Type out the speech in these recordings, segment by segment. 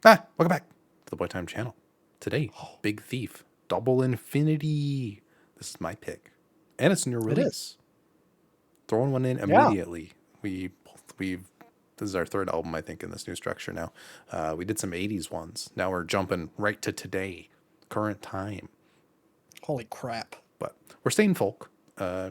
Welcome back to the Boy Time channel. Today, Big Thief, Double Infinity. This is my pick, and it's a new It is. release. Throwing one in Yeah. immediately. We've this is our third album, I think, in this new structure now. We did some '80s ones. Now we're jumping right to today, current time. Holy crap. But we're staying folk.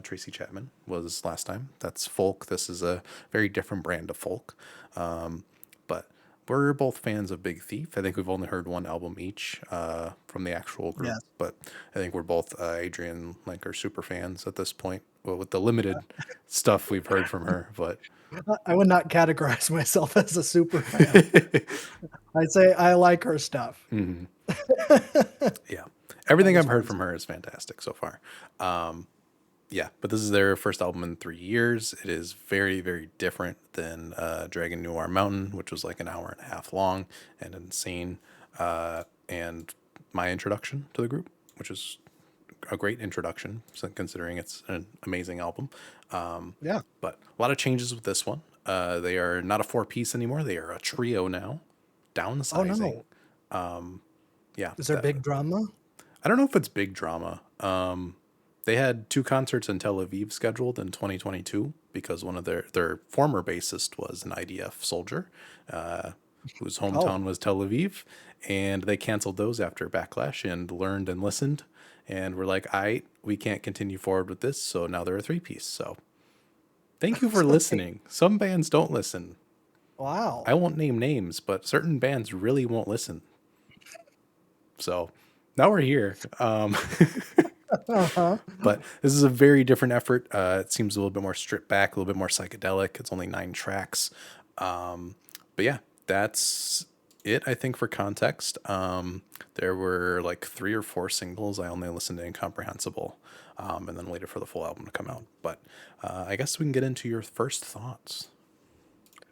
Tracy Chapman was last time. That's folk. This is a very different brand of folk. But we're both fans of Big Thief. I think we've only heard one album each from the actual group, Yes. but I think we're both Adrienne Lenker super fans at this point. Well, with the limited stuff we've heard from her, but I would not categorize myself as a super fan. I'd say I like her stuff. Mhm. That Yeah, everything I've is heard one. from her is fantastic so far. Yeah, but this is their first album in 3 years. It is very, very different than Dragon Noir Mountain, which was like an hour and a half long and insane. And my introduction to the group, which is a great introduction, considering it's an amazing album. Yeah. But a lot of changes with this one. They are not a four-piece anymore. They are a trio now, Oh downsizing. no. Yeah, Is there big drama? I don't know if it's big drama. They had two concerts in Tel Aviv scheduled in 2022 because one of their former bassist was an IDF soldier, whose Oh, hometown was Tel Aviv, and they canceled those after backlash and learned and listened, and were like, we can't continue forward with this, so now they're a three-piece. So thank you for so they, listening. Some bands don't listen. I wow. won't name names, but certain bands really won't listen. So now we're here. Uh-huh. But this is a very different effort. It seems a little bit more stripped back, a little bit more psychedelic. It's only 9 tracks. But yeah, that's it, I think, for context. There were like 3 or 4 singles I only listened to Incomprehensible, and then waited for the full album to come out. But I guess we can get into your first thoughts.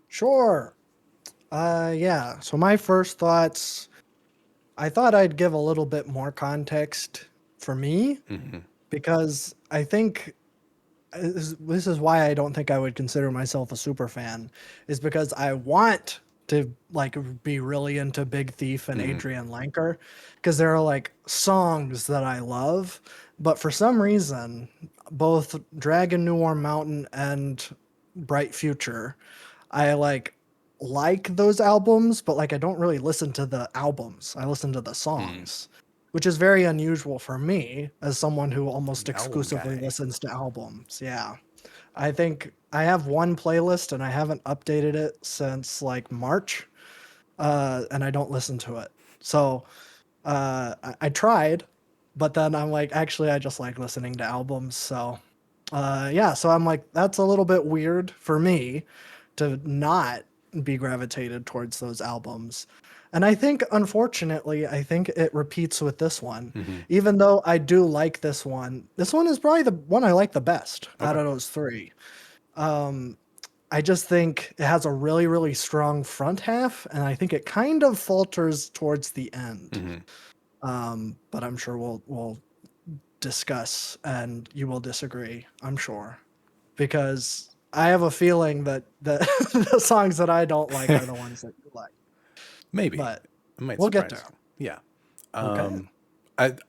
Sure. Yeah. So my first thoughts, I thought I'd give a little bit more context for me Mm-hmm. because I think this is why I don't think I would consider myself a super fan, is because I want to like be really into Big Thief and Mm-hmm. Adrian Lenker because there are like songs that I love, but for some reason, both Dragon Noir Mountain and Bright Future, I like those albums, but like I don't really listen to the albums. I listen to the Mm-hmm. songs, which is very unusual for me as someone who almost The album exclusively guy. listens to albums. Yeah. I think I have one playlist and I haven't updated it since like March, and I don't listen to it. So I tried, but then I'm like, actually, I just like listening to albums. So yeah, so I'm like, that's a little bit weird for me to not be gravitated towards those albums. And I think, unfortunately, I think it repeats with this one. Mm-hmm. Even though I do like this one is probably the one I like the best out Okay. of those three. Um, I just think it has a really, really strong front half, and I think it kind of falters towards the end. Mm-hmm. But I'm sure we'll discuss, and you will disagree. I'm sure because I have a feeling that the the songs that I don't like are the ones that you like. Maybe But it might we'll get surprise there. you. Yeah. Okay.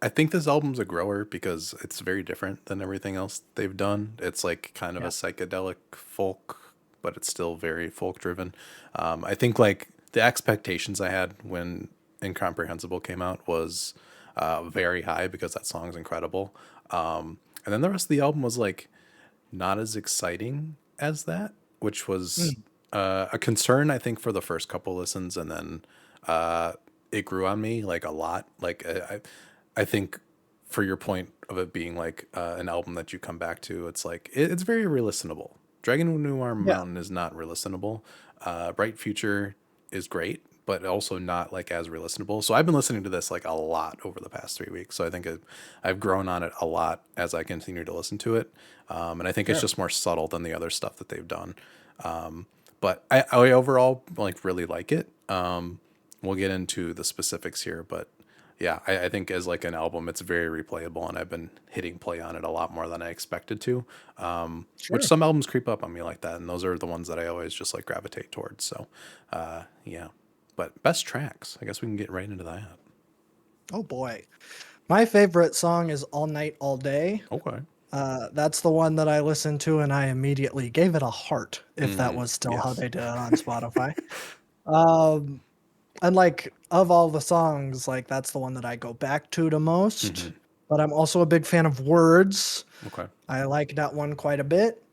I think this album's a grower because it's very different than everything else they've done. It's like kind of a Yeah. psychedelic folk, but it's still very folk driven. I think like the expectations I had when Incomprehensible came out was very high because that song's incredible. And then the rest of the album was like not as exciting as that, which was Mm, a concern I think for the first couple listens, and then it grew on me like a lot. Like I think for your point of it being like an album that you come back to, it's like it's very re-listenable. Dragon Noir yeah. Mountain is not re-listenable. Bright Future is great, but also not like as re-listenable. So I've been listening to this like a lot over the past 3 weeks. So I think I've grown on it a lot as I continue to listen to it, and I think it's Sure. just more subtle than the other stuff that they've done. But I overall like really like it. We'll get into the specifics here, but yeah, I think as like an album, it's very replayable, and I've been hitting play on it a lot more than I expected to. Which Sure. some albums creep up on me like that, and those are the ones that I always just like gravitate towards. So, yeah. But best tracks, I guess we can get right into that. Oh boy. My favorite song is All Night, All Day. Okay. That's the one that I listened to and I immediately gave it a heart, if that was still how Yes. they did it on Spotify. Um, and like of all the songs, like that's the one that I go back to the most. But I'm also a big fan of Words. Okay. I like that one quite a bit.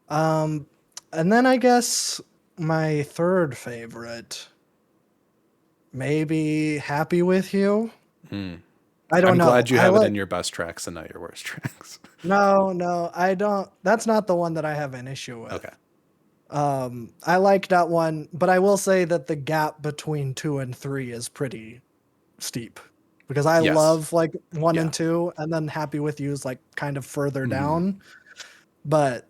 Um, and then I guess my third favorite, maybe Happy With You. I don't I'm know. glad you I have it like in your best tracks and not your worst tracks. no, I don't. That's not the one that I have an issue with. Okay. I like that one, but I will say that the gap between 2 and 3 is pretty steep because I Yes. love like 1 Yeah. and 2, and then Happy With You is like kind of further Mhm. down. But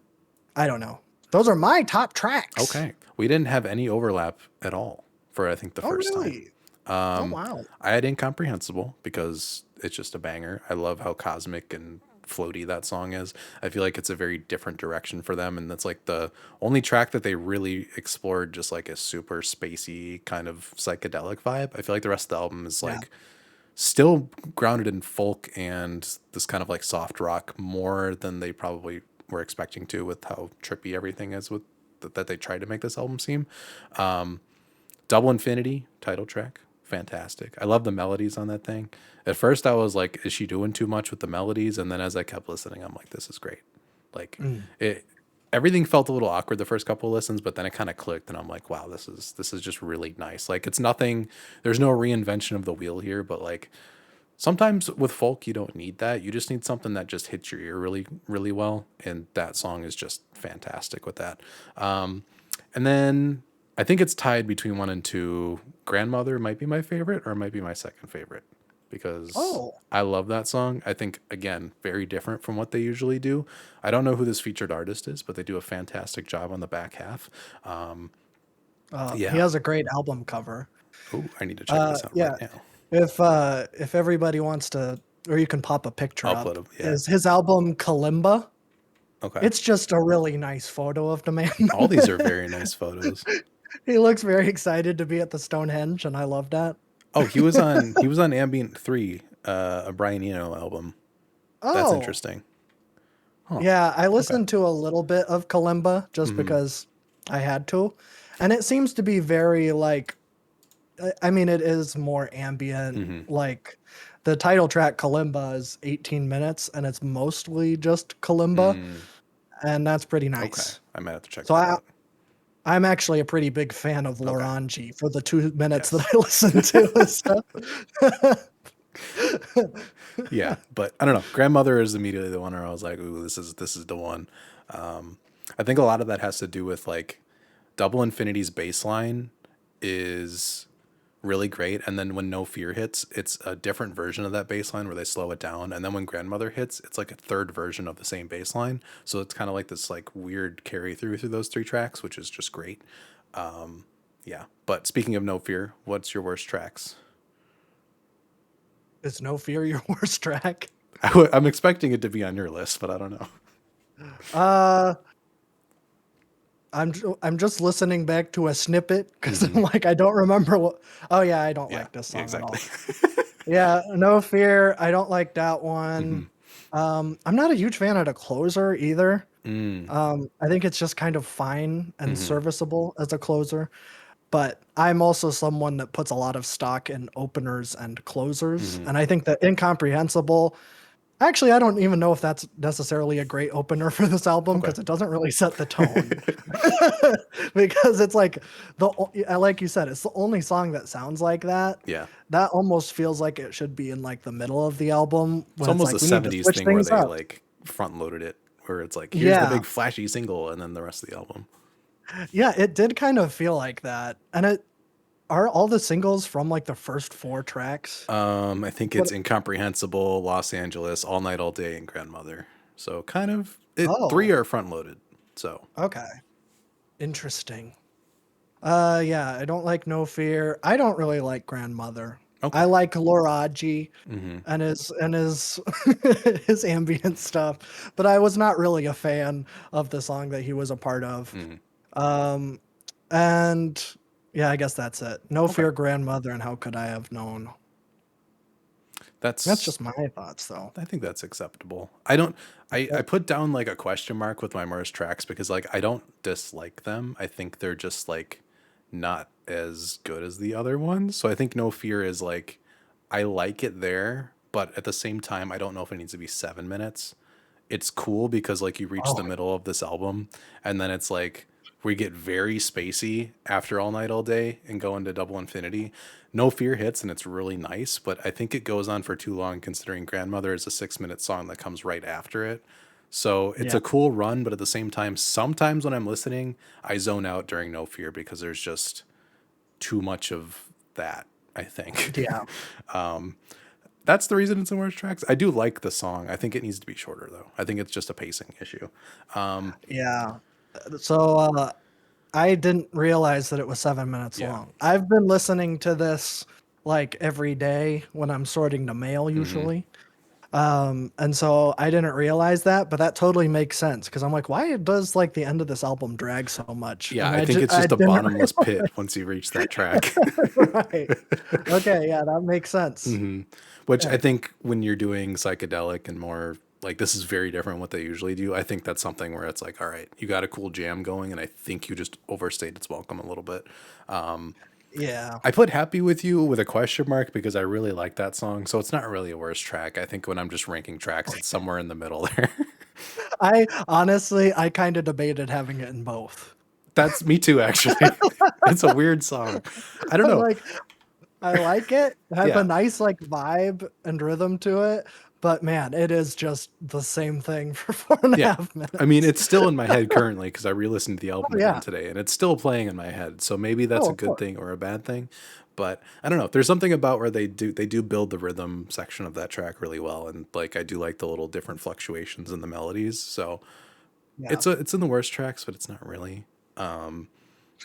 I don't know. Those are my top tracks. Okay. We didn't have any overlap at all for, I think, the Oh, first time. really? Oh, wow. I had Incomprehensible because it's just a banger. I love how cosmic and floaty that song is. I feel like it's a very different direction for them. And that's like the only track that they really explored just like a super spacey kind of psychedelic vibe. I feel like the rest of the album is Yeah. like still grounded in folk and this kind of like soft rock more than they probably were expecting to with how trippy everything is with that they tried to make this album seem. Double Infinity title track, fantastic. I love the melodies on that thing. At first I was like, is she doing too much with the melodies? And then as I kept listening, I'm like, this is great. Like Mm. it everything felt a little awkward the first couple of listens, but then it kind of clicked and I'm like, wow, this is just really nice. Like it's nothing, there's no reinvention of the wheel here, but like sometimes with folk you don't need that. You just need something that just hits your ear really really well, and that song is just fantastic with that. And then I think it's tied between 1 and 2. Grandmother might be my favorite or might be my second favorite because Oh, I love that song. I think again, very different from what they usually do. I don't know who this featured artist is, but they do a fantastic job on the back half. he Yeah. has a great album cover. Oh, I need to check this out right Yeah. now. If everybody wants to, or you can pop a picture I'll up, put them. Yeah. is his album Kalimba. Okay. It's just a really nice photo of the man. All these are very nice photos. He looks very excited to be at the Stonehenge, and I love that. Oh, he was on Ambient 3, a Brian Eno album. That's Oh, interesting. Huh. yeah, I Okay. listened to a little bit of Kalimba just because I had to, and it seems to be very like, I mean, it is more ambient. Like the title track Kalimba is 18 minutes, and it's mostly just Kalimba, and that's pretty Okay. nice. I might have to check So that out. I'm actually a pretty big fan of Okay. Lorangi for the 2 minutes that Yes. I listened to and stuff. Yeah, but I don't know. Grandmother is immediately the one where I was like, "Ooh, this is the one." I think a lot of that has to do with like Double Infinity's bass line is really great, and then when No Fear hits, it's a different version of that bass line where they slow it down, and then when Grandmother hits, it's like a third version of the same bass line. So it's kind of like this like weird carry through those 3 tracks, which is just great. Yeah, but speaking of No Fear, what's your worst tracks? Is No Fear your worst track? I'm expecting it to be on your list, but I don't know. Uh, I'm just listening back to a snippet because I'm like, I don't remember what. Oh yeah, I don't Yeah, like this yeah, song at exactly. all. Yeah, No Fear. I don't like that one. I'm not a huge fan of the closer either. I think it's just kind of fine and serviceable as a closer. But I'm also someone that puts a lot of stock in openers and closers. And I think that Incomprehensible, actually, I don't even know if that's necessarily a great opener for this album Okay. because it doesn't really set the tone. Because it's like like you said, it's the only song that sounds like that. Yeah. That almost feels like it should be in like the middle of the album It's when it's almost a like we need to 70s switch thing where things they up. like front loaded it, where it's like, here's the Yeah. big flashy single, and then the rest of the album. Yeah, it did kind of feel like that. And it are all the singles from like the first 4 tracks. I think it's Incomprehensible, Los Angeles, All Night, All Day, and Grandmother. So kind of, 3 Oh, are front loaded. So, okay. Interesting. Yeah, I don't like No Fear. I don't really like Grandmother. okay. I like Loraji and his his ambient stuff, but I was not really a fan of the song that he was a part of. Um, and Yeah, I guess that's it. No Okay. Fear Grandmother and How Could I Have Known. That's That's just my thoughts though. I think that's acceptable. I don't I Yep. put down like a question mark with my worst tracks because like I don't dislike them. I think they're just like not as good as the other ones. So I think No Fear is like I like it there, but at the same time I don't know if it needs to be 7 minutes. It's cool because like you reach Oh the middle of this album and then it's like we get very spacey after All Night All Day and go into Double Infinity. No Fear hits and it's really nice, but I think it goes on for too long considering Grandmother is a 6 minute song that comes right after it. So it's yeah. a cool run, but at the same time, sometimes when I'm listening, I zone out during No Fear because there's just too much of that, I think. Yeah. That's the reason it's in worst tracks. I do like the song. I think it needs to be shorter though. I think it's just a pacing issue. Yeah. So I didn't realize that it was 7 minutes Yeah. long. I've been listening to this like every day when I'm sorting the mail Hmm. usually. And so I didn't realize that, but that totally makes sense because I'm like, why does like the end of this album drag so much? Yeah, And I think it's I just a didn't bottomless pit once you reach that track. right. Okay, yeah, that makes sense. Which I Yeah. think when you're doing psychedelic and more like this is very different what they usually do. I think that's something where it's like, all right, you got a cool jam going, and I think you just overstayed its welcome a little bit. Yeah. I put Happy With You with a question mark because I really like that song. So it's not really a worst track. I think when I'm just ranking tracks, it's somewhere in the middle there. I honestly I kind of debated having it in both. That's me too, actually. It's a weird song. I don't I'm know. like, I like it. It has a Yeah. nice like vibe and rhythm to it, but man, it is just the same thing for four and a Yeah. half I mean, minutes. it's still in my head currently because I re-listened to the Oh album again yeah. today and it's still playing in my head. So maybe that's Oh, a of good course. thing or a bad thing. But I don't know. There's something about where they do build the rhythm section of that track really well. And like I do like the little different fluctuations in the melodies. So Yeah. it's in the worst tracks, but it's not really.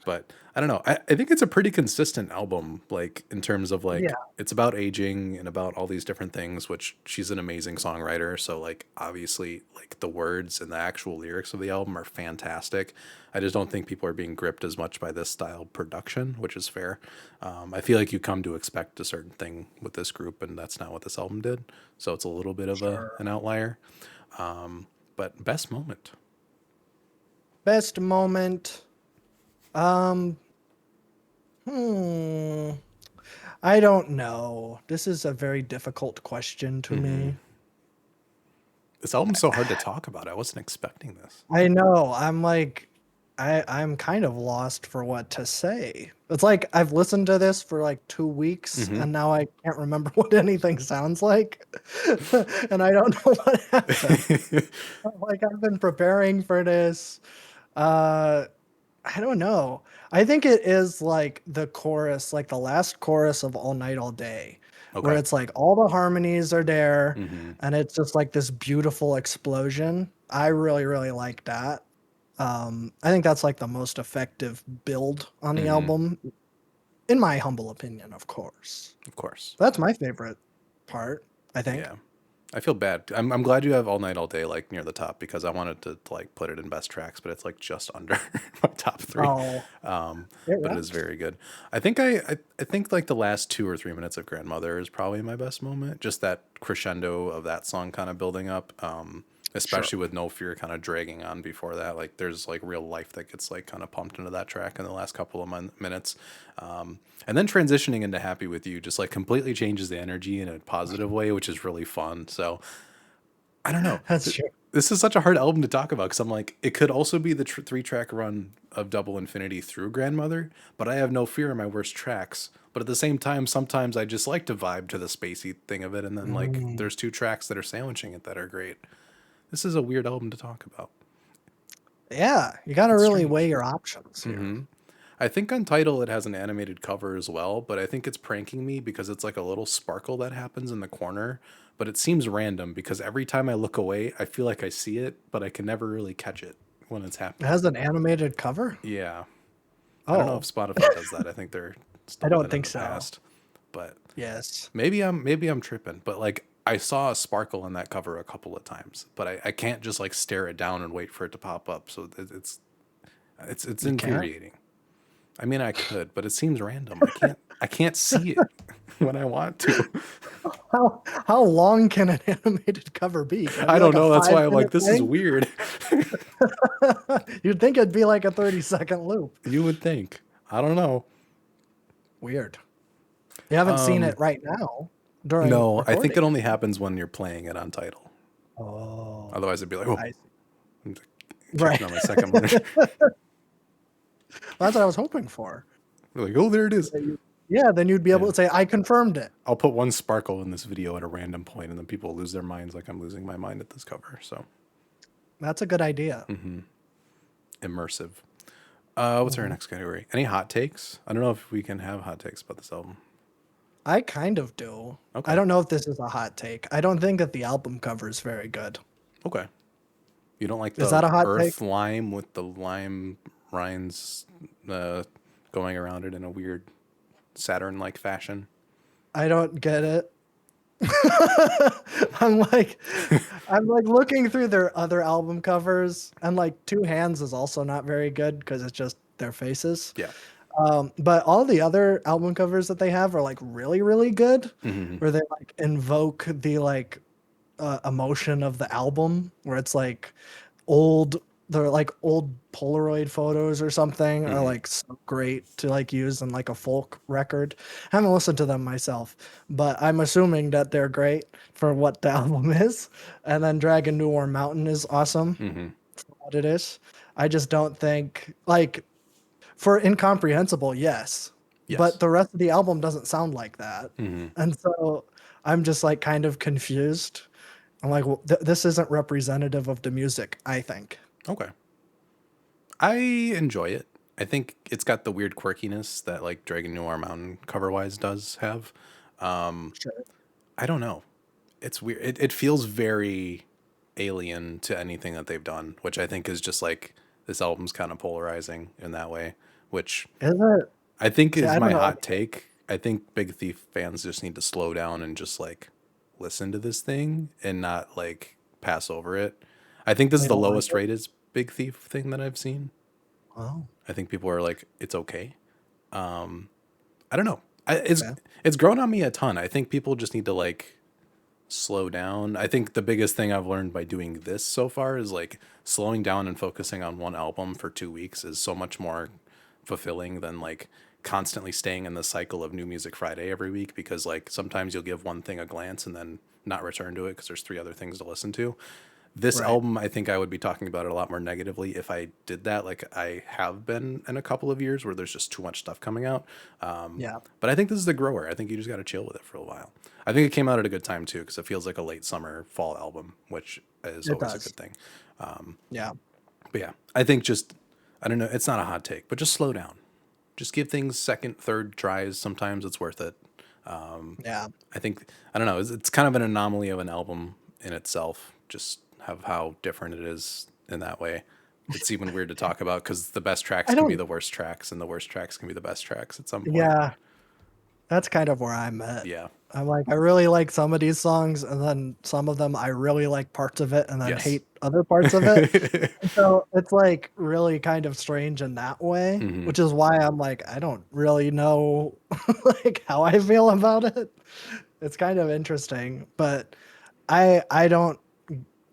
But I don't know. I think it's a pretty consistent album, like in terms of Yeah. like it's about aging and about all these different things, which she's an amazing songwriter. So like obviously like the words and the actual lyrics of the album are fantastic. I just don't think people are being gripped as much by this style of production, which is fair. I feel like you come to expect a certain thing with this group, and that's not what this album did. So it's a little bit of a Sure. an outlier. But best moment. Best moment. Um, hmm. I don't know. This is a very difficult question to me. This album's so hard to talk about. I wasn't expecting this. I know. I'm like, I'm kind of lost for what to say. It's like I've listened to this for like 2 weeks Hmm. and now I can't remember what anything sounds like. And I don't know what happened. Like I've been preparing for this. Uh I don't know. I think it is like the chorus, like the last chorus of All Night All Day, where Okay. it's like all the harmonies are there Hmm. and it's just like this beautiful explosion. I really, really like that. I think that's like the most effective build on the Hmm. album, in my humble opinion, of course. Of course. That's my favorite part, I think. Yeah. I feel bad. I'm glad you have All Night All Day like near the top because I wanted to like put it in best tracks, but it's like just under my top three. Oh, Um, it but it is reps. very good. I think like the last 2 or 3 minutes of Grandmother is probably my best moment. Just that crescendo of that song kind of building up. Sure. Especially with No Fear kind of dragging on before that. Like there's like real life that gets like kind of pumped into that track in the last couple of minutes. And then transitioning into Happy With You just like completely changes the energy in a positive way, which is really fun. So I don't know. That's true. This is such a hard album to talk about because I'm like, it could also be the 3 track run of Double Infinity through Grandmother, but I have No Fear in my worst tracks. But at the same time, sometimes I just like to vibe to the spacey thing of it, and then like Mm. there's 2 tracks that are sandwiching it that are great. This is a weird album to talk about. Yeah, you got to It's really weigh strange. your options here. I think on Title it has an animated cover as well, but I think it's pranking me because it's like a little sparkle that happens in the corner, but it seems random because every time I look away, I feel like I see it, but I can never really catch it when it's It happening. has an animated cover? Yeah. I don't know if Oh, Spotify does that. I think they're I still don't did it in think the so. past. But Yes. maybe I'm tripping. But like I saw a sparkle on that cover a couple of times, but I can't just like stare it down and wait for it to pop up. So it's You can't? infuriating. I mean, I could, but it seems random. I can't see it when I want to. How long can an animated cover be? Can it I be don't like a know. That's five why I'm like, minute this is thing? weird. You'd think it'd be like a 30-second loop. You would think. I don't know. Weird. You haven't seen it right now during No, I think recording. it only happens when you're playing it on title. Oh, Otherwise, it'd be like, oh, I see. I'm Right. catching on my second monitor. That's what I was hoping for. Like, oh, there it is. That yeah, then you'd be able Yeah. to say, I confirmed it. I'll put one sparkle in this video at a random point, and then people will lose their minds like I'm losing my mind at this cover. So That's a good idea. immersive. What's our Mhm. next category? Any hot takes? I don't know if we can have hot takes about this album. I kind of do. Okay. I don't know if this is a hot take. I don't think that the album cover is very good. Okay. You don't like Is the that a hot earth take? lime with the lime rinds going around it in a weird Saturn-like fashion? I don't get it. I'm like I'm like looking through their other album covers and like Two Hands is also not very good because it's just their faces. Yeah. But all the other album covers that they have are like really, really good, Mm-hmm. where they like invoke the like emotion of the album, where it's like old, they're like old Polaroid photos or something are Mm-hmm. like so great to like use in like a folk record. I haven't listened to them myself, but I'm assuming that they're great for what the album is. And then Dragon New Warm Mountain is awesome Mm-hmm. for what it is. I just don't think like for incomprehensible, yes, Yes. but the rest of the album doesn't sound like that, Mm-hmm. and so I'm just like kind of confused. I'm like, well, this isn't representative of the music, I think. Okay. I enjoy it. I think it's got the weird quirkiness that like Dragon Noir Mountain cover-wise does have. Sure. I don't know. It's weird. It feels very alien to anything that they've done, which I think is just like this album's kind of polarizing in that way, which Is it? I think See, is I don't my know. hot take. I think Big Thief fans just need to slow down and just like listen to this thing and not like pass over it. I think this They is the don't like lowest it. rated Big Thief thing that I've seen. Oh, I think people are like, it's okay. I don't know. It's okay. it's grown on me a ton. I think people just need to like slow down. I think the biggest thing I've learned by doing this so far is like slowing down and focusing on one album for 2 weeks is so much more fulfilling than like constantly staying in the cycle of New Music Friday every week because like sometimes you'll give one thing a glance and then not return to it because there's three other things to listen to. This Right. album, I think I would be talking about it a lot more negatively if I did that, like I have been in a couple of years where there's just too much stuff coming out. Yeah, But I think this is the grower. I think you just got to chill with it for a while. I think it came out at a good time too because it feels like a late summer fall album, which is it always a does. good thing. Yeah. But yeah, I think just I don't know. It's not a hot take, but just slow down. Just give things second, third tries. Sometimes it's worth it. Yeah. I think I don't know. It's kind of an anomaly of an album in itself. Just have how different it is in that way. It's even weird to talk about because the best tracks I can be don't, the worst tracks, and the worst tracks can be the best tracks at some point. yeah, that's kind of where I'm at. Yeah. I'm like, I really like some of these songs, and then some of them I really like parts of it and then Yes. hate other parts of it. So it's like really kind of strange in that way, Hmm. which is why I'm like, I don't really know like how I feel about it. It's kind of interesting, but I don't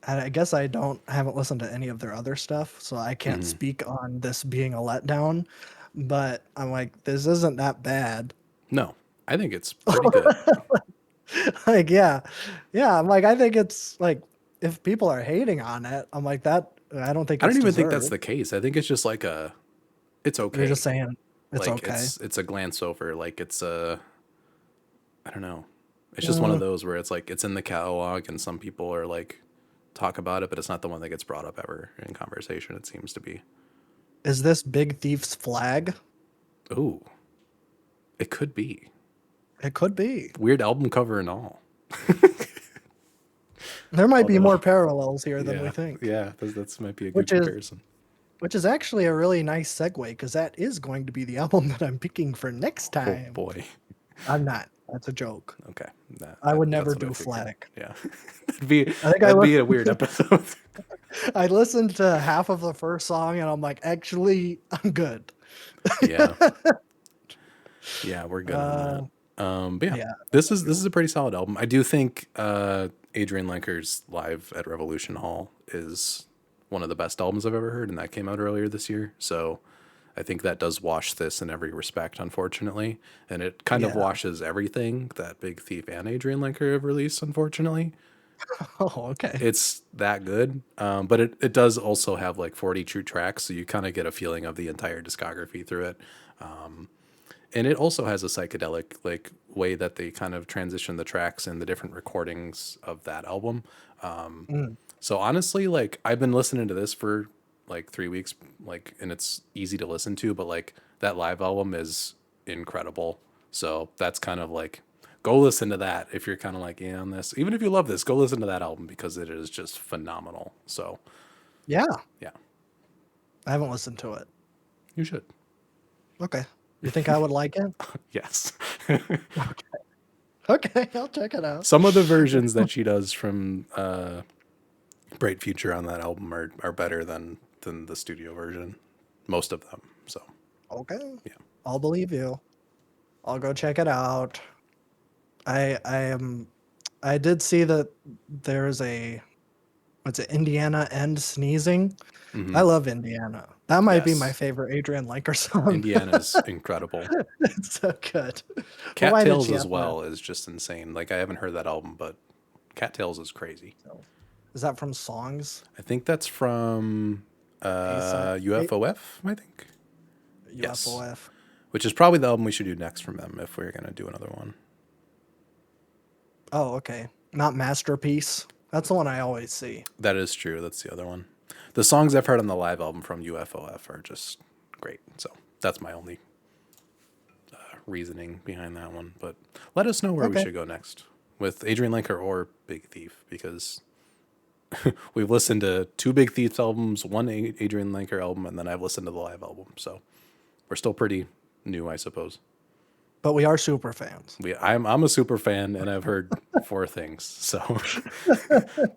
I guess I haven't listened to any of their other stuff, so I can't Hmm. speak on this being a letdown, but I'm like, this isn't that bad. No, I think it's pretty good. Like, yeah. Yeah, I'm like, I think it's like if people are hating on it, I'm like that I don't think I don't it's even think that's deserved. the case. I think it's just like it's They're just okay. saying it's Like okay. it's a glance over. Like it's a, I don't know. It's just one of Uh, those where it's like it's in the catalog and some people are like talk about it, but it's not the one that gets brought up ever in conversation. It seems to be. is this Big Thief's flag? Ooh, it could be It could be. weird album cover and all. There might be Although, more parallels here than we yeah, think, yeah, that's might be a good which is comparison. which is actually a really nice segue because that is going to be the album that I'm picking for next Oh time. boy. I'm not. That's a joke. Okay, I would that's never what I do figured. flag. Yeah, that'd be I think that'd be a weird episode. I listened to half of the first song and I'm like, actually, I'm good. Yeah. Yeah, we're good on uh, that. But yeah, yeah. this is a pretty solid album. I do think Adrian Lenker's Live at Revolution Hall is one of the best albums I've ever heard, and that came out earlier this year. So I think that does wash this in every respect, unfortunately. And it kind of Yeah. washes everything that Big Thief and Adrian Lenker have released, unfortunately. Oh, okay. It's that good. But it does also have like 40 true tracks, so you kind of get a feeling of the entire discography through it. And it also has a psychedelic like way that they kind of transition the tracks and the different recordings of that album. Mm. So honestly, like I've been listening to this for like 3 weeks, like, and it's easy to listen to, but like that live album is incredible. So that's kind of like go listen to that if you're kind of like yeah on this. Even if you love this, go listen to that album because it is just phenomenal. So Yeah. yeah, I haven't listened to it. you should. Okay. You think I would like it? Yes. Okay, I'll check it out. Some of the versions that she does from Bright Future on that album are better than the studio version. Most of them. So Okay. yeah. I'll believe you. I'll go check it out. I am I did see that there's a what's it, Indiana End Sneezing. Hmm. I love Indiana. That might be my Yes. favorite Adrian Lenker song. Indiana's incredible. It's so good. But why did Cattails she as have to? well is just insane. Like I haven't heard that album, but Cattails is crazy. Is that from Songs? I think that's from A side UFOF, I think. Yes. UFOF. Which is probably the album we should do next from them if we're gonna do another one. Oh, okay. Not Masterpiece. That's the one I always see. That is true. That's the other one. The songs I've heard on the live album from UFOF are just great. So that's my only reasoning behind that one. But let us know where we Okay. should go next with Adrian Lenker or Big Thief because we've listened to two Big Thief albums, one Adrian Lenker album, and then I've listened to the live album. So we're still pretty new, I suppose. But we are super fans. I'm a super fan, and I've heard four things. So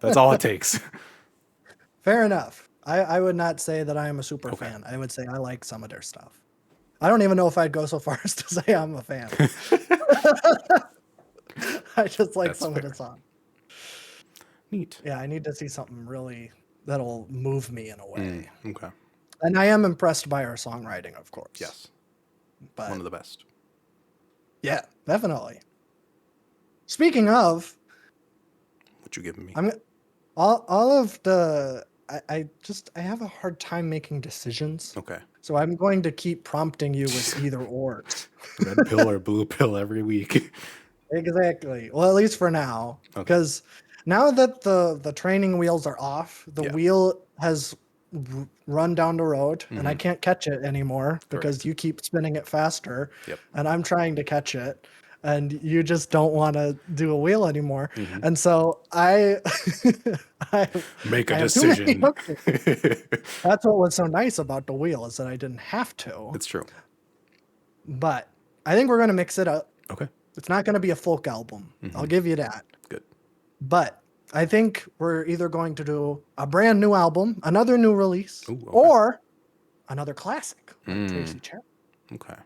that's all it takes. Fair enough. I would not say that I am a super Okay. fan. I would say I like some of their stuff. I don't even know if I'd go so far as to say I'm a fan. I just like That's some of fair. the songs. Neat. Yeah, I need to see something really that'll move me in a way. Okay. And I am impressed by her songwriting, of course. Yes. But One of the best. yeah, definitely. Speaking of, What you giving me? I'm all of the I have a hard time making decisions. Okay. So I'm going to keep prompting you with either ors. Red pill or blue pill every week. Exactly. Well, at least for now, Okay. because now that the training wheels are off, the Yeah. wheel has run down the road, and I Mhm. can't catch it anymore because Correct. you keep spinning it faster, Yep. and I'm trying to catch it, and you just don't want to do a wheel anymore. Mhm. And so I, I, Make a I have too many decision. options. That's what was so nice about the wheel is that I didn't have to. It's true. But I think we're gonna mix it up. Okay. It's not gonna be a folk album. I'll Mhm. give you that. Good. But I think we're either going to do a brand new album, another new release, Ooh, okay. or another classic like Mm. Tracy Chapman. Okay. I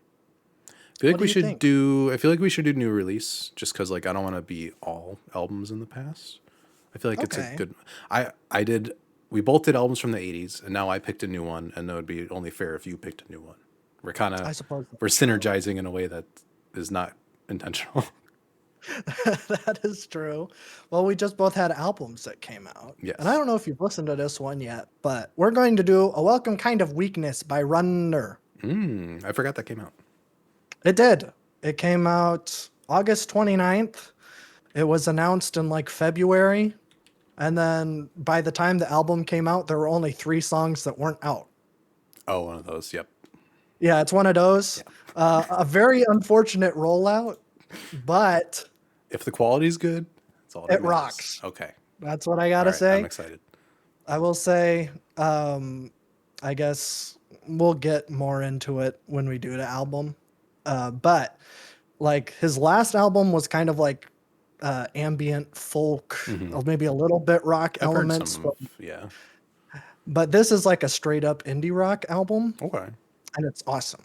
feel like What do we you should think? do. I feel like we should do new release, just because like I don't want to be all albums in the past. I feel like it's a Okay. good. I did. We both did albums from the '80s, and now I picked a new one, and it would be only fair if you picked a new one. We're kind I of suppose we're synergizing in a way that is not intentional. that is true. Well, we just both had albums that came out. Yes. And I don't know if you've listened to this one yet, but we're going to do A Welcome Kind of Weakness by Runner. I forgot that came out. It did. It came out August 29th. It was announced in like February. And then by the time the album came out, there were only 3 songs that weren't out. Oh, one of those. Yep. Yeah, it's one of those. A very unfortunate rollout, but If the quality's good, it's all that It matters. rocks. Okay. that's what I gotta All right, say. I'm excited. I will say, I guess we'll get more into it when we do the album. But like his last album was kind of like ambient folk, or maybe a little bit rock I've heard elements, some. Yeah. but this is like a straight up indie rock album. Okay. and it's awesome.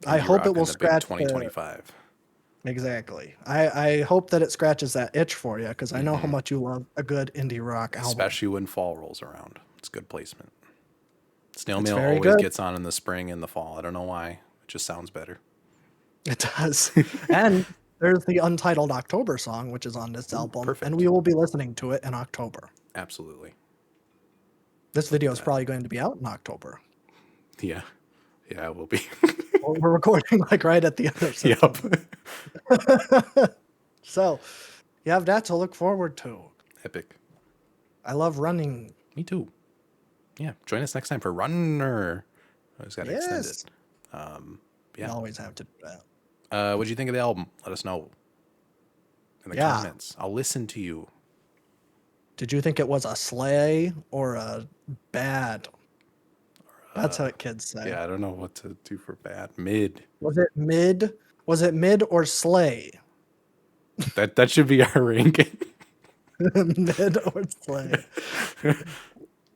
I Indie hope it rock will in the big scratch the 2025. exactly. I hope that it scratches that itch for you because I know how Hmm. much you love a good indie rock album. Especially when fall rolls around. It's good placement. Snail It's mail very always good. gets on in the spring and the fall. I don't know why. It just sounds better. It does. And there's the untitled October song, which is on this Ooh, album, and perfect. we will be listening to it in October. Absolutely. This Love video is that. probably going to be out in October. Yeah. Yeah, it will be. We're recording like right at the end of Yep. September. So you have that to look forward to. Epic. I love running. Me too. Yeah. Join us next time for Runner. I just got to extend it. Yes. You Yeah. always have to do that. What'd you think of the album? Let us know in the Yeah. comments. I'll listen to you. Did you think it was a sleigh or a bad? That's what kids say. Yeah, I don't know what to do for bad. Mid. Was it mid? Was it mid or sleigh? That should be our ranking. Mid or sleigh?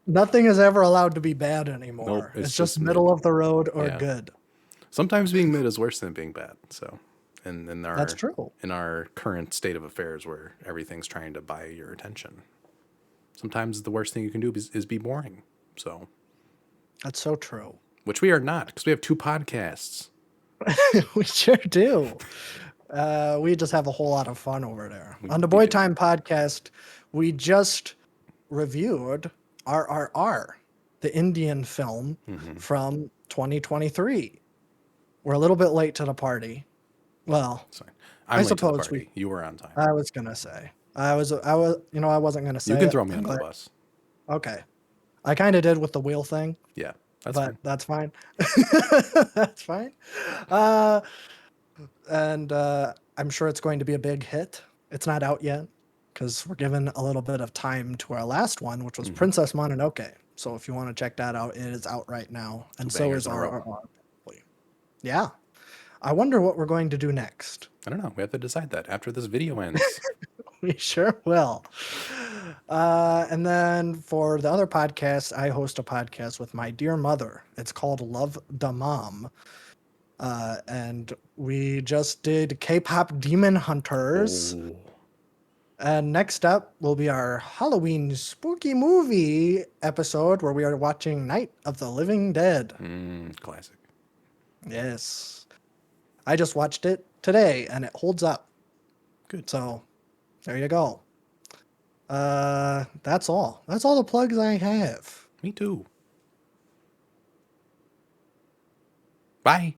Nothing is ever allowed to be bad Nope, anymore. it's It's just just mid. middle of the road or Yeah. good. Sometimes being mid is worse than being bad. So, in That's our true. current state of affairs where everything's trying to buy your attention, sometimes the worst thing you can do is be boring. So, That's so true. which we are not because we have 2 podcasts. We sure do. We just have a whole lot of fun over there. On the we Boy do. Time podcast, we just reviewed RRR, the Indian film Mm-hmm. from 2023. We're a little bit late to the party. Well, Sorry, I I'm late to the suppose party. You were on time. I was gonna say. I was, I wasn't gonna say You can it. throw me I'm under the glad- bus. Okay. I kind of did with the wheel thing, Yeah, that's but fine. that's fine. That's fine. Uh, and I'm sure it's going to be a big hit. It's not out yet because we're giving a little bit of time to our last one, which was Mhm. Princess Mononoke. So if you want to check that out, it is out right now, and 2 so bangers is in a row. RRR. Yeah. I wonder what we're going to do next. I don't know. We have to decide that after this video ends. We sure will. And then for the other podcast, I host a podcast with my dear mother. It's called Love the Mom. And we just did K-pop Demon Hunters. Oh, And next up will be our Halloween spooky movie episode where we are watching Night of the Living Dead. classic. Yes. I just watched it today and it holds up. Good. So there you go. That's all. That's all the plugs I have. Me too. Bye.